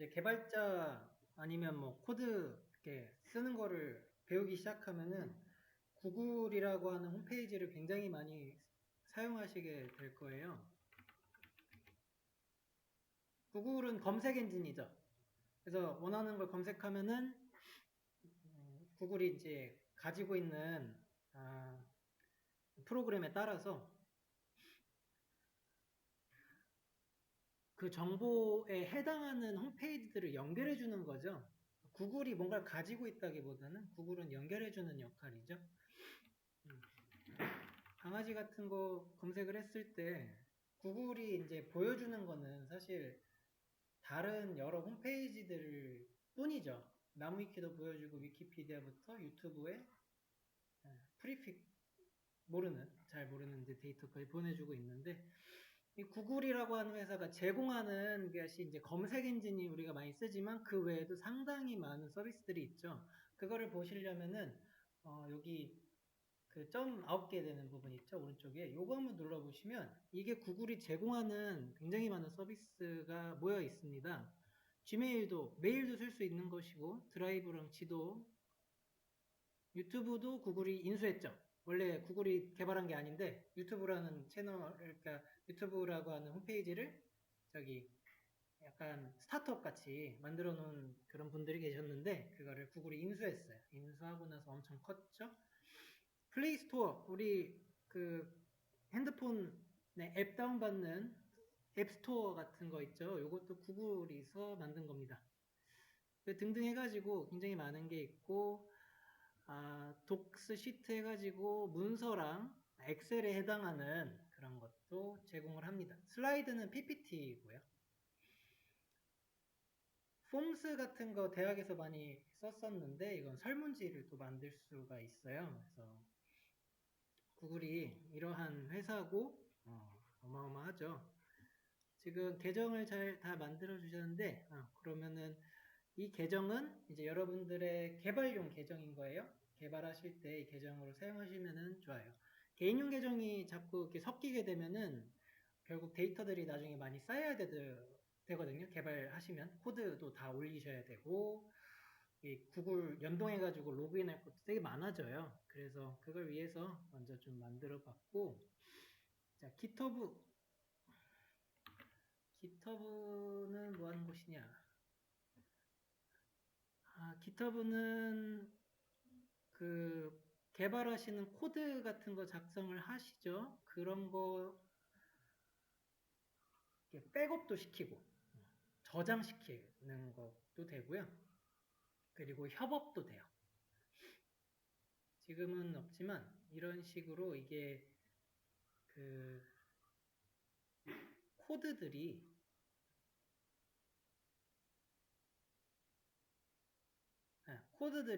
이제 개발자 아니면 뭐 코드 이렇게 쓰는 거를 배우기 시작하면은 구글이라고 하는 홈페이지를 굉장히 많이 사용하시게 될 거예요. 구글은 검색 엔진이죠. 그래서 원하는 걸 검색하면은 구글이 이제 가지고 있는 프로그램에 따라서 그 정보에 해당하는 홈페이지들을 연결해 주는 거죠. 구글이 뭔가를 가지고 있다기보다는 구글은 연결해 주는 역할이죠. 강아지 같은 거 검색을 했을 때 구글이 이제 보여주는 거는 사실 다른 여러 홈페이지들 뿐이죠. 나무위키도 보여주고 위키피디아부터 유튜브에 프리픽 잘 모르는 이제 데이터까지 보내주고 있는데 이 구글이라고 하는 회사가 제공하는 것이 이제 검색 엔진이 우리가 많이 쓰지만 그 외에도 상당히 많은 서비스들이 있죠. 그거를 보시려면은 여기 그 점 9개 되는 부분 있죠. 오른쪽에 요거 한번 눌러보시면 이게 구글이 제공하는 굉장히 많은 서비스가 모여 있습니다. 지메일도 메일도 쓸 수 있는 것이고 드라이브랑 지도, 유튜브도 구글이 인수했죠. 원래 구글이 개발한 게 아닌데 유튜브라는 채널, 그러니까 유튜브라고 하는 홈페이지를 저기 약간 스타트업 같이 만들어 놓은 그런 분들이 계셨는데 그거를 구글이 인수했어요. 인수하고 나서 엄청 컸죠. 플레이스토어, 우리 그 핸드폰에 앱 다운받는 앱스토어 같은 거 있죠. 이것도 구글이서 만든 겁니다. 등등 해가지고 굉장히 많은 게 있고, 독스 시트 해가지고 문서랑 엑셀에 해당하는 그런 것도 제공을 합니다. 슬라이드는 PPT고요. 폼스 같은 거 대학에서 많이 썼었는데 이건 설문지를 또 만들 수가 있어요. 그래서 구글이 이러한 회사고 어마어마하죠. 지금 계정을 잘 다 만들어 주셨는데 그러면은 이 계정은 이제 여러분들의 개발용 계정인 거예요. 개발하실 때 이 계정으로 사용하시면은 좋아요. 개인용 계정이 자꾸 이렇게 섞이게 되면은 결국 데이터들이 나중에 많이 쌓여야 되거든요. 개발하시면 코드도 다 올리셔야 되고 이 구글 연동해가지고 로그인할 것도 되게 많아져요. 그래서 그걸 위해서 먼저 좀 만들어 봤고, 자, 깃허브는 뭐 하는 곳이냐? 깃허브는 그 개발하시는 코드 같은 거 작성을 하시죠. 그런 거 백업도 시키고 저장시키는 것도 되고요. 그리고 협업도 돼요. 지금은 없지만 이런 식으로 이게 그 코드들이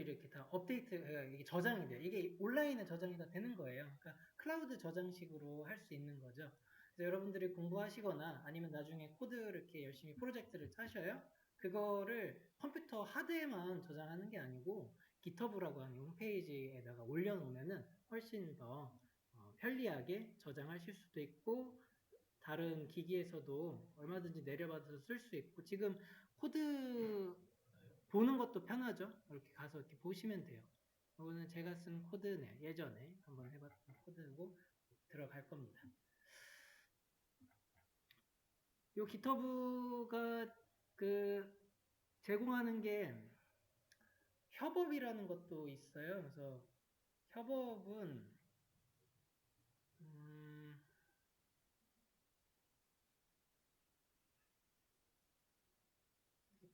이렇게 다 이게 저장이 돼요. 이게 온라인에 저장이 다 되는 거예요. 그러니까 클라우드 저장식으로 할 수 있는 거죠. 그래서 여러분들이 공부하시거나 아니면 나중에 코드를 이렇게 열심히 프로젝트를 짜셔요. 그거를 컴퓨터 하드에만 저장하는 게 아니고 깃허브라고 하는 홈페이지에다가 올려놓으면은 훨씬 더 편리하게 저장하실 수도 있고 다른 기기에서도 얼마든지 내려받아서 쓸 수 있고 지금 코드 보는 것도 편하죠. 이렇게 가서 이렇게 보시면 돼요. 이거는 제가 쓴 코드네. 예전에 한번 해봤던 코드고 들어갈 겁니다. 이 깃허브가 그 제공하는 게 협업이라는 것도 있어요. 그래서 협업은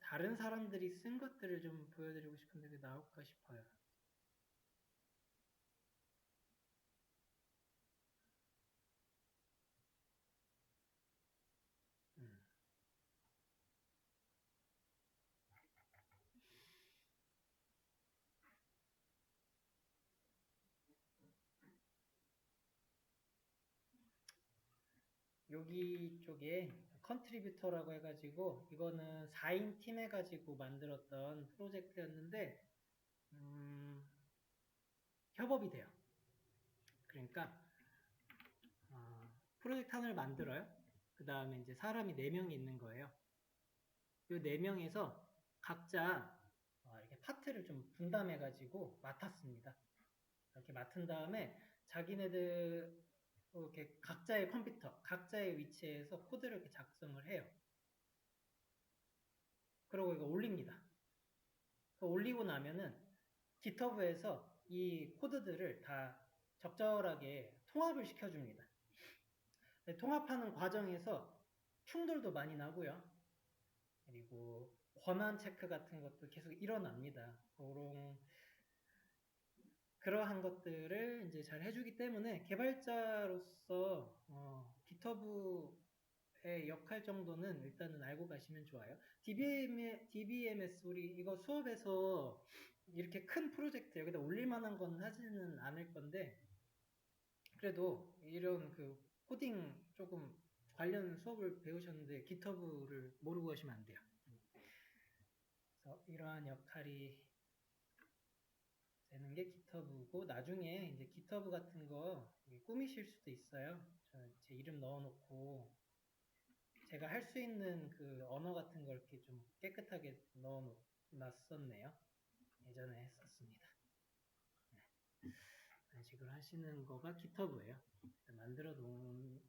다른 사람들이 쓴 것들을 좀 보여드리고 싶은데 그게 나올까 싶어요. 여기 쪽에 컨트리뷰터라고 해가지고 이거는 4인 팀 해가지고 만들었던 프로젝트였는데 협업이 돼요. 그러니까 프로젝트 하나를 만들어요. 그 다음에 이제 사람이 4명이 있는 거예요. 요 4명에서 각자 이렇게 파트를 좀 분담해가지고 맡았습니다. 이렇게 맡은 다음에 자기네들 이렇게 각자의 컴퓨터, 각자의 위치에서 코드를 이렇게 작성을 해요. 그리고 이거 올립니다. 올리고 나면은 GitHub에서 이 코드들을 다 적절하게 통합을 시켜줍니다. 통합하는 과정에서 충돌도 많이 나고요. 그리고 권한 체크 같은 것도 계속 일어납니다. 그러한 것들을 이제 잘 해주기 때문에 개발자로서 GitHub의 역할 정도는 일단은 알고 가시면 좋아요. DBMS 우리 이거 수업에서 이렇게 큰 프로젝트 여기다 올릴 만한 건 하지는 않을 건데 그래도 이런 그 코딩 조금 관련 수업을 배우셨는데 GitHub를 모르고 가시면 안 돼요. 그래서 이러한 역할이 되는 게 GitHub고 나중에 이제 GitHub 같은 거 꾸미실 수도 있어요. 제 이름 넣어놓고 제가 할 수 있는 그 언어 같은 걸 이렇게 좀 깨끗하게 넣어놨었네요. 예전에 했었습니다. 네. 이런 식으로 하시는 거가 GitHub예요. 만들어 놓은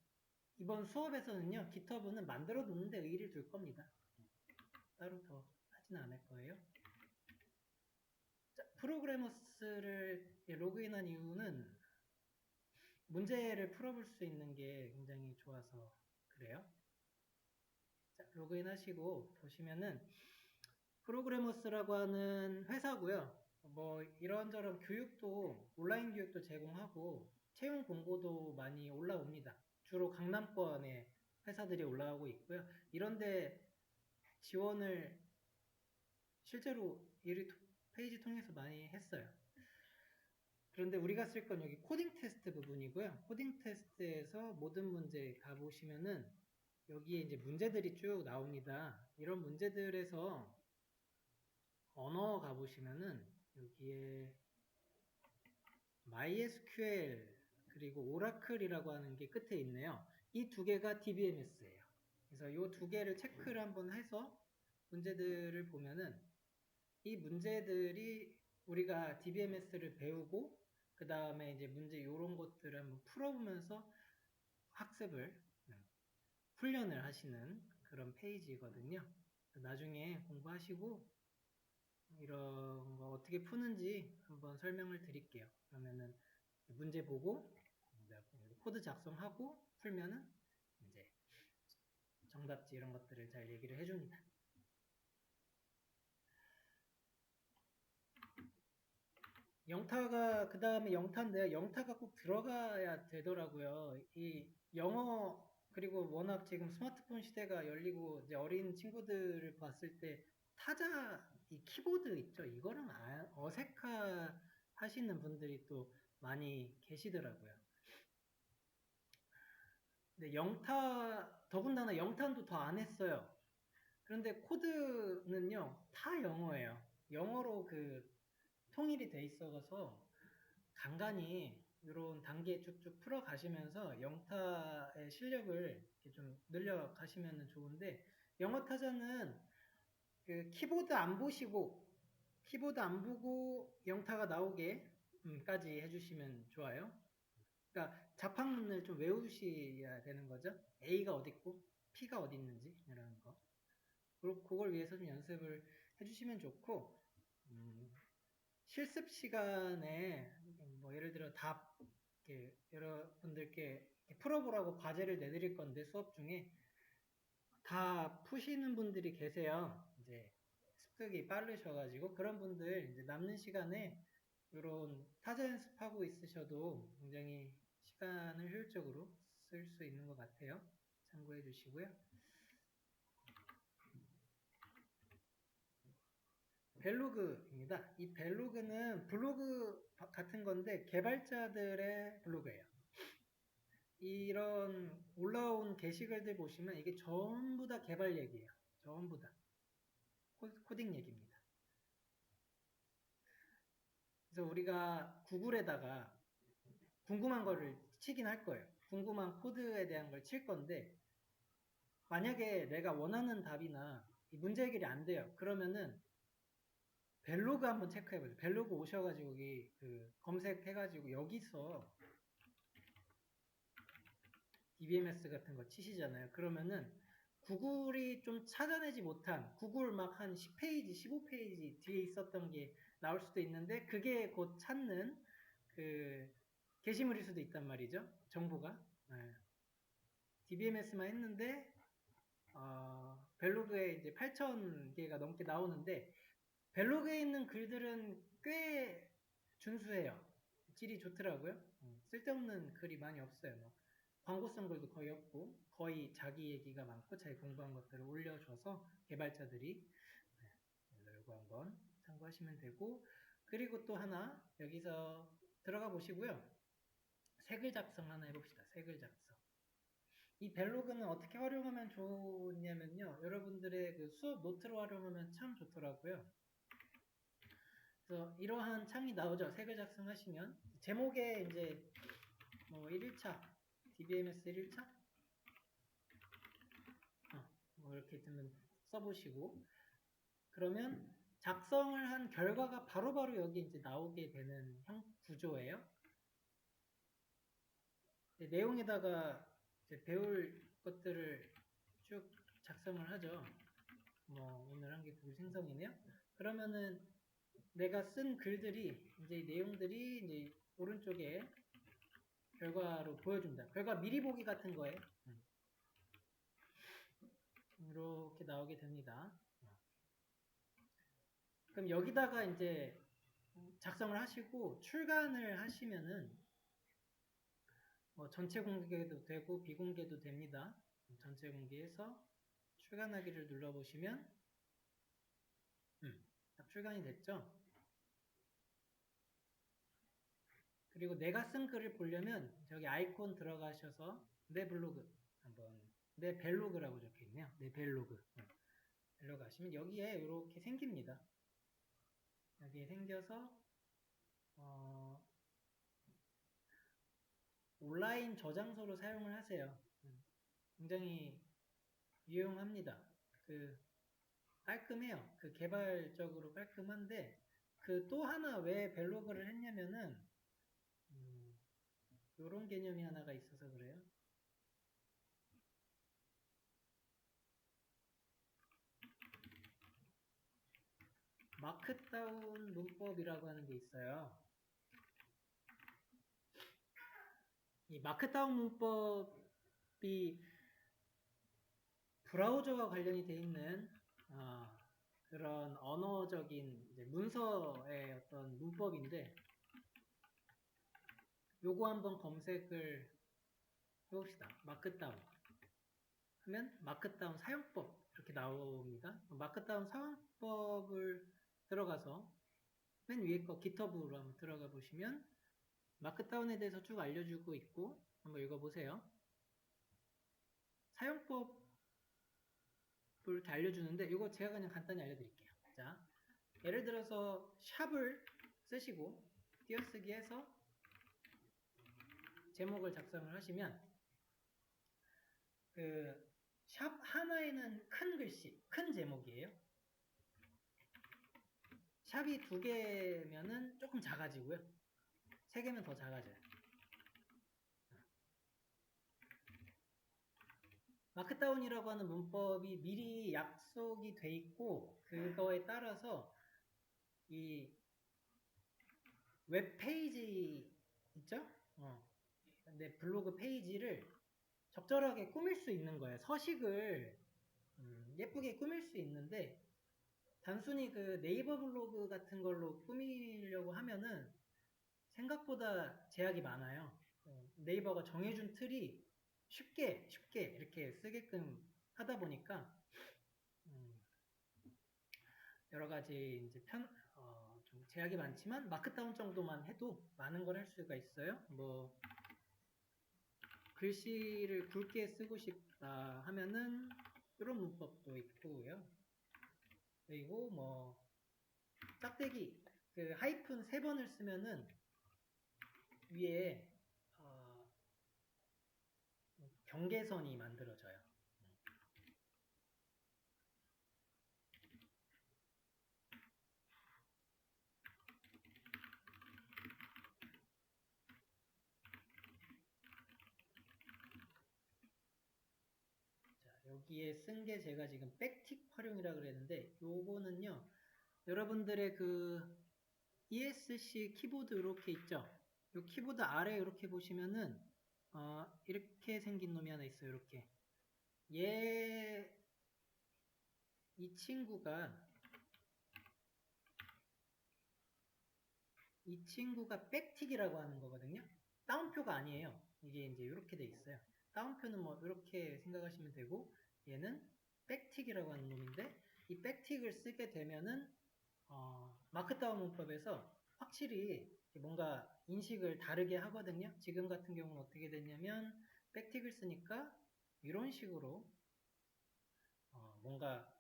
이번 수업에서는요, GitHub는 만들어 놓는데 의의를 둘 겁니다. 따로 더 하진 않을 거예요. 자, 프로그래머스를 로그인한 이유는 문제를 풀어볼 수 있는 게 굉장히 좋아서 그래요. 자, 로그인 하시고 보시면은 프로그래머스라고 하는 회사고요. 뭐 이런저런 교육도 온라인 교육도 제공하고 채용 공고도 많이 올라옵니다. 주로 강남권에 회사들이 올라오고 있고요. 이런데 지원을 실제로 페이지 통해서 많이 했어요. 그런데 우리가 쓸 건 여기 코딩 테스트 부분이고요. 코딩 테스트에서 모든 문제 가보시면은 여기에 이제 문제들이 쭉 나옵니다. 이런 문제들에서 언어 가보시면은 여기에 MySQL 그리고 오라클이라고 하는 게 끝에 있네요. 이 두 개가 DBMS예요. 그래서 이 두 개를 체크를 한번 해서 문제들을 보면은 이 문제들이 우리가 DBMS를 배우고 그 다음에 이제 문제 이런 것들을 한번 풀어보면서 학습을 훈련을 하시는 그런 페이지거든요. 나중에 공부하시고 이런 거 어떻게 푸는지 한번 설명을 드릴게요. 그러면은 문제 보고 코드 작성하고 풀면은 이제 정답지 이런 것들을 잘 얘기를 해줍니다. 영타가 그 다음에 영타인데 영타가 꼭 들어가야 되더라고요. 이 영어 그리고 워낙 지금 스마트폰 시대가 열리고 이제 어린 친구들을 봤을 때 타자 이 키보드 있죠. 이거랑 어색하시는 분들이 또 많이 계시더라고요. 근데 영타 더군다나 영타도 더 안 했어요. 그런데 코드는요 다 영어예요. 영어로 그 통일이 돼 있어서 간간히 이런 단계 쭉쭉 풀어 가시면서 영타의 실력을 이렇게 좀 늘려 가시면 좋은데 영어 타자는 그 키보드 안 보시고 키보드 안 보고 영타가 나오게 까지 해주시면 좋아요. 그러니까 자판문을 좀 외우셔야 되는 거죠. A가 어디 있고 P가 어디 있는지 이런 거. 그리고 그걸 위해서 좀 연습을 해주시면 좋고 실습 시간에 뭐 예를 들어 답 이렇게 여러분들께 풀어보라고 과제를 내드릴 건데 수업 중에 다 푸시는 분들이 계세요. 이제 습득이 빠르셔가지고 그런 분들 이제 남는 시간에 이런 타자 연습하고 있으셔도 굉장히 시간을 효율적으로 쓸 수 있는 것 같아요. 참고해 주시고요. 벨로그입니다. 이 벨로그는 블로그 같은 건데 개발자들의 블로그예요. 이런 올라온 게시글들 보시면 이게 전부 다 개발 얘기예요. 전부 다. 코딩 얘기입니다. 그래서 우리가 구글에다가 궁금한 거를 치긴 할 거예요. 궁금한 코드에 대한 걸 칠 건데 만약에 내가 원하는 답이나 문제 해결이 안 돼요. 그러면은 벨로그 한번 체크해보세요. 벨로그 오셔가지고 여기 그 검색해가지고 여기서 DBMS 같은 거 치시잖아요. 그러면은 구글이 좀 찾아내지 못한 구글 막 한 10페이지, 15페이지 뒤에 있었던 게 나올 수도 있는데 그게 곧 찾는 그 게시물일 수도 있단 말이죠. 정보가. 네. DBMS만 했는데 벨로그에 이제 8,000개가 넘게 나오는데 벨로그에 있는 글들은 꽤 준수해요. 질이 좋더라고요. 쓸데없는 글이 많이 없어요. 뭐 광고성 글도 거의 없고 거의 자기 얘기가 많고 자기 공부한 것들을 올려줘서 개발자들이 이거 한번 참고하시면 되고 그리고 또 하나 여기서 들어가 보시고요. 색을 작성 하나 해봅시다. 색을 작성. 이 벨로그는 어떻게 활용하면 좋냐면요. 여러분들의 그 수업 노트로 활용하면 참 좋더라고요. 그래서 이러한 창이 나오죠. 색을 작성하시면 제목에 이제 뭐 1일차 DBMS 1일차 뭐 이렇게 뜨면 써보시고 그러면 작성을 한 결과가 바로바로 여기 이제 나오게 되는 구조예요. 내용에다가 이제 배울 것들을 쭉 작성을 하죠. 뭐 오늘 한 게 구글 생성이네요. 그러면은 내가 쓴 글들이 이제 내용들이 이제 오른쪽에 결과로 보여준다. 결과 미리 보기 같은 거예요. 이렇게 나오게 됩니다. 그럼 여기다가 이제 작성을 하시고 출간을 하시면은 뭐 전체 공개도 되고 비공개도 됩니다. 전체 공개해서 출간하기를 눌러보시면 딱 출간이 됐죠. 그리고 내가 쓴 글을 보려면 저기 아이콘 들어가셔서 내 블로그 한번 내 벨로그라고 적혀있네요. 내 벨로그 들어가시면 여기에 이렇게 생깁니다. 여기에 생겨서 온라인 저장소로 사용을 하세요. 굉장히 유용합니다. 그 깔끔해요. 그 개발적으로 깔끔한데 그 또 하나 왜 벨로그를 했냐면은 요런 개념이 하나가 있어서 그래요. 마크다운 문법이라고 하는 게 있어요. 이 마크다운 문법이 브라우저와 관련이 돼 있는 그런 언어적인 이제 문서의 어떤 문법인데 요거 한번 검색을 해봅시다. 마크다운 하면 마크다운 사용법 이렇게 나옵니다. 마크다운 사용법을 들어가서 맨 위에 거 GitHub으로 한번 들어가 보시면 마크다운에 대해서 쭉 알려주고 있고 한번 읽어보세요. 사용법을 이렇게 알려주는데 이거 제가 그냥 간단히 알려드릴게요. 자, 예를 들어서 샵을 쓰시고 띄어쓰기 해서 제목을 작성을 하시면 그 샵 하나에는 큰 글씨, 큰 제목이에요. 샵이 2개면은 조금 작아지고요. 3개면 더 작아져요. 마크다운이라고 하는 문법이 미리 약속이 돼 있고 그거에 따라서 이 웹페이지 있죠? 내 블로그 페이지를 적절하게 꾸밀 수 있는 거예요. 서식을 예쁘게 꾸밀 수 있는데 단순히 그 네이버 블로그 같은 걸로 꾸미려고 하면은 생각보다 제약이 많아요. 네이버가 정해준 틀이 쉽게 이렇게 쓰게끔 하다 보니까 여러 가지 이제 좀 제약이 많지만 마크다운 정도만 해도 많은 걸 할 수가 있어요. 뭐 글씨를 굵게 쓰고 싶다 하면은 이런 문법도 있고요. 그리고 뭐 짝대기 그 하이픈 3번을 쓰면은 위에 경계선이 만들어져요. 여기에 쓴 게 제가 지금 백틱 활용이라고 그랬는데 요거는요 여러분들의 그 ESC 키보드 이렇게 있죠. 요 키보드 아래 이렇게 보시면은 이렇게 생긴 놈이 하나 있어요. 이렇게 이 친구가 백틱이라고 하는 거거든요. 다운표가 아니에요. 이게 이제 이렇게 돼 있어요. 다운표는 뭐 이렇게 생각하시면 되고 얘는 백틱이라고 하는 놈인데 이 백틱을 쓰게 되면은 마크다운 문법에서 확실히 뭔가 인식을 다르게 하거든요. 지금 같은 경우는 어떻게 됐냐면 백틱을 쓰니까 이런 식으로 뭔가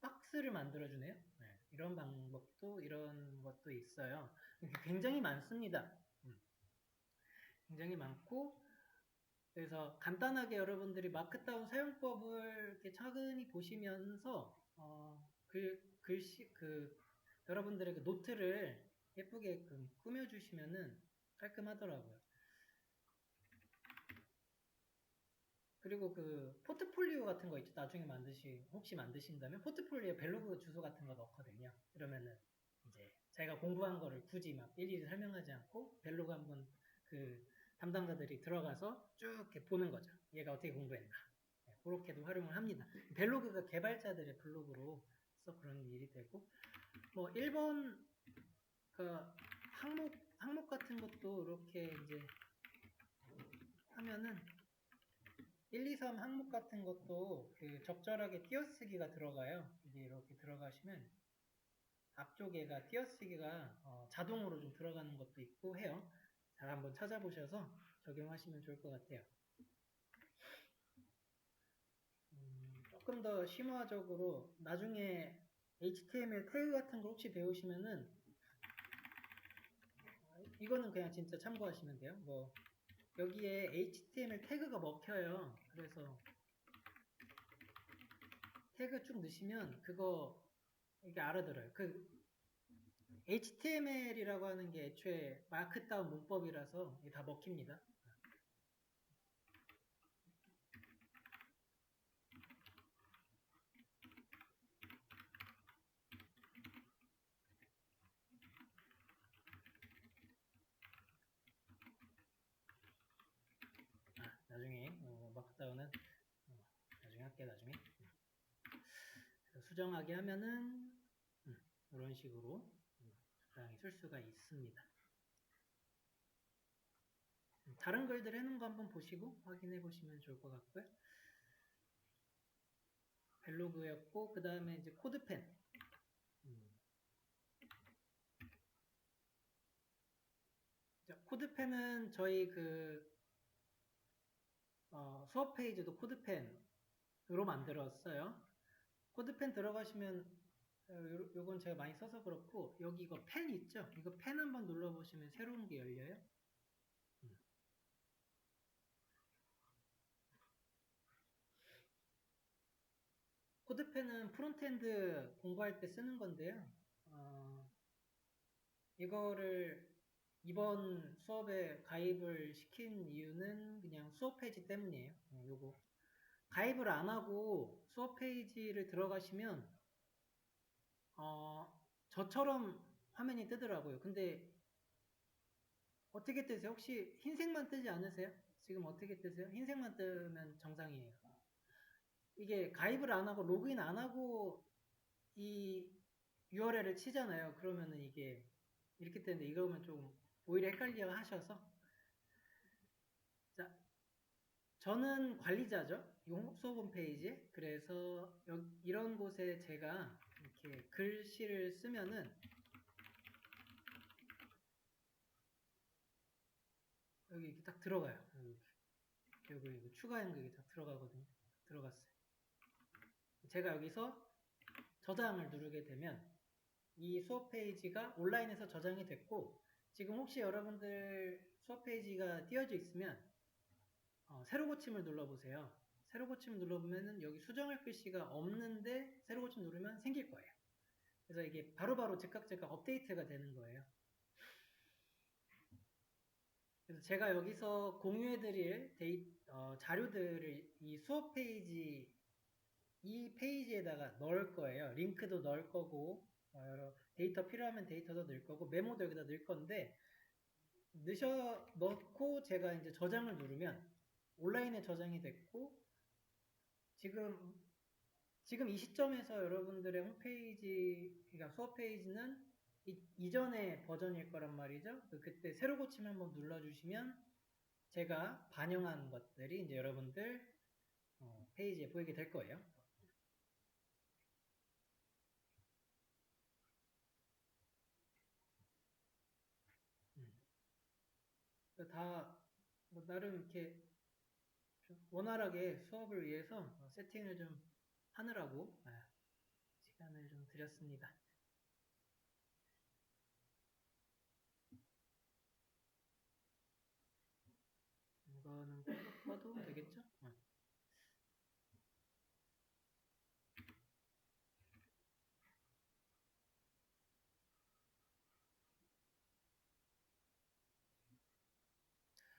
박스를 만들어주네요. 네, 이런 방법도 이런 것도 있어요. 굉장히 많습니다. 굉장히 많고 그래서 간단하게 여러분들이 마크다운 사용법을 이렇게 차근히 보시면서 글씨 여러분들의 그 노트를 예쁘게 꾸며주시면은 깔끔하더라고요. 그리고 그 포트폴리오 같은 거 있죠. 나중에 혹시 만드신다면 포트폴리오 벨로그 주소 같은 거 넣거든요. 그러면은 이제 자기가 공부한 거를 굳이 막 일일이 설명하지 않고 벨로그 한번 그 담당자들이 들어가서 쭉 이렇게 보는 거죠. 얘가 어떻게 공부했나. 네, 그렇게도 활용을 합니다. 벨로그가 개발자들의 블로그로 써 그런 일이 되고 뭐 1번 그 항목 같은 것도 이렇게 이제 하면은 1, 2, 3 항목 같은 것도 그 적절하게 띄어쓰기가 들어가요. 이게 이렇게 들어가시면 앞쪽에가 띄어쓰기가 자동으로 좀 들어가는 것도 있고 해요. 잘 한번 찾아보셔서 적용하시면 좋을 것 같아요. 조금 더 심화적으로 나중에 HTML 태그 같은 거 혹시 배우시면은 이거는 그냥 진짜 참고하시면 돼요. 뭐 여기에 HTML 태그가 먹혀요. 그래서 태그 쭉 넣으시면 그거 이게 알아들어요. 그 HTML이라고 하는 게 애초에 마크다운 문법이라서 다 먹힙니다. 나중에 마크다운은 나중에 할게 나중에 수정하게 하면은 이런 식으로 적당히 쓸 수가 있습니다. 다른 글들 해놓은 거 한번 보시고 확인해 보시면 좋을 것 같고요. 벨로그였고 그 다음에 이제 코드펜. 코드펜은 저희 수업 페이지도 코드펜으로 만들었어요. 코드펜 들어가시면 요건 제가 많이 써서 그렇고 여기 이거 펜 있죠? 이거 펜 한번 눌러보시면 새로운 게 열려요. 코드펜은 프론트엔드 공부할 때 쓰는 건데요. 이거를 이번 수업에 가입을 시킨 이유는 그냥 수업 페이지 때문이에요. 요거 가입을 안 하고 수업 페이지를 들어가시면 저처럼 화면이 뜨더라고요. 근데 어떻게 뜨세요? 혹시 흰색만 뜨지 않으세요? 지금 어떻게 뜨세요? 흰색만 뜨면 정상이에요. 이게 가입을 안 하고 로그인 안 하고 이 URL을 치잖아요. 그러면은 이게 이렇게 뜨는데 이거면 좀 오히려 헷갈려 하셔서 자, 저는 관리자죠. 수업 홈페이지에. 그래서 이런 곳에 제가 이렇게 글씨를 쓰면은 여기 이렇게 딱 들어가요. 여기 추가한 게 딱 들어가거든요. 들어갔어요. 제가 여기서 저장을 누르게 되면 이 수업 페이지가 온라인에서 저장이 됐고 지금 혹시 여러분들 수업 페이지가 띄어져 있으면 새로 고침을 눌러보세요. 새로 고침을 눌러보면은 여기 수정할 글씨가 없는데 새로 고침 누르면 생길 거예요. 그래서 이게 바로바로 즉각 업데이트가 되는 거예요. 그래서 제가 여기서 공유해드릴 자료들을 이 수업 페이지 이 페이지에다가 넣을 거예요. 링크도 넣을 거고, 여러 데이터 필요하면 데이터도 넣을 거고, 메모도 여기다 넣을 건데, 넣고 제가 이제 저장을 누르면 온라인에 저장이 됐고, 지금 이 시점에서 여러분들의 홈페이지, 그러니까 수업 페이지는 이전의 버전일 거란 말이죠. 그때 새로 고침 한번 눌러주시면 제가 반영한 것들이 이제 여러분들 페이지에 보이게 될 거예요. 다뭐 나름 이렇게 좀 원활하게 수업을 위해서 세팅을 좀 하느라고 시간을 좀 드렸습니다. 이거는 꺼도 되겠